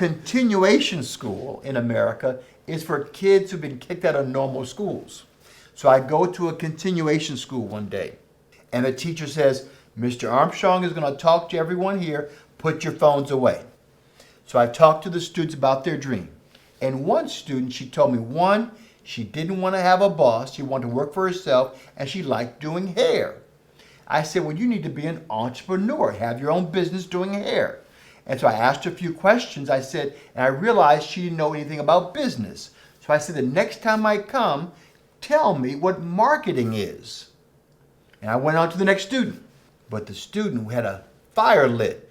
Continuation school in America is for kids who've been kicked out of normal schools. So I go to a continuation school one day, and the teacher says, Mr. Armstrong is going to talk to everyone here. Put your phones away. So I talked to the students about their dream. And one student, she told me, one, she didn't want to have a boss. She wanted to work for herself, and she liked doing hair. I said, well, you need to be an entrepreneur, have your own business doing hair. And so I asked her a few questions. I said, and I realized she didn't know anything about business. So I said, the next time I come, tell me what marketing is. And I went on to the next student. But the student who had a fire lit,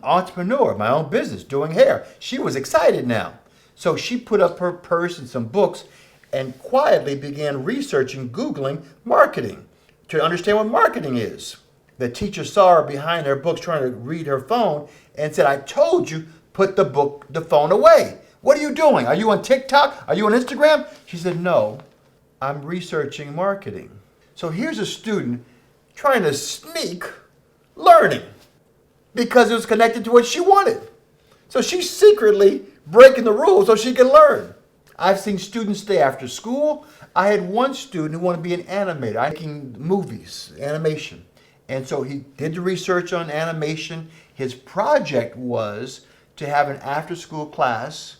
entrepreneur, my own business, doing hair. She was excited now. So she put up her purse and some books and quietly began researching, Googling marketing to understand what marketing is. The teacher saw her behind her books trying to read her phone and said, I told you, put the phone away. What are you doing? Are you on TikTok? Are you on Instagram? She said, no, I'm researching marketing. So here's a student trying to sneak learning because it was connected to what she wanted. So she's secretly breaking the rules so she can learn. I've seen students stay after school. I had one student who wanted to be an animator, making movies, animation. And so he did the research on animation. His project was to have an after-school class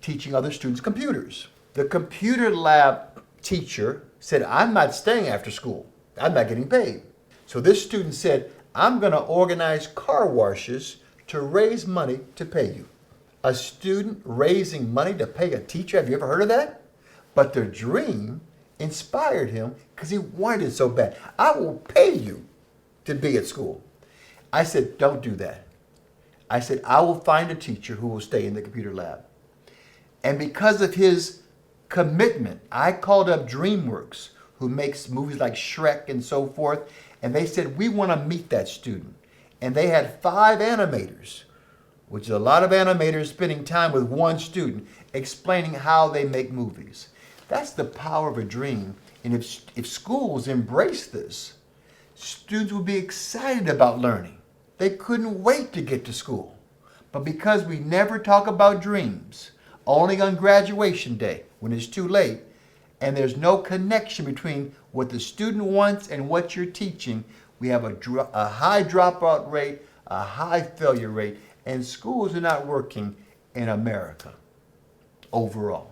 teaching other students computers. The computer lab teacher said, I'm not staying after school. I'm not getting paid. So this student said, I'm going to organize car washes to raise money to pay you. A student raising money to pay a teacher, have you ever heard of that? But their dream inspired him because he wanted it so bad. I will pay you to be at school. I said, don't do that. I said, I will find a teacher who will stay in the computer lab. And because of his commitment, I called up DreamWorks, who makes movies like Shrek and so forth, and they said, we want to meet that student. And they had 5 animators, which is a lot of animators spending time with one student, explaining how they make movies. That's the power of a dream. And if schools embrace this, students would be excited about learning. They couldn't wait to get to school. But because we never talk about dreams, only on graduation day, when it's too late, and there's no connection between what the student wants and what you're teaching, we have a high dropout rate, a high failure rate, and schools are not working in America overall.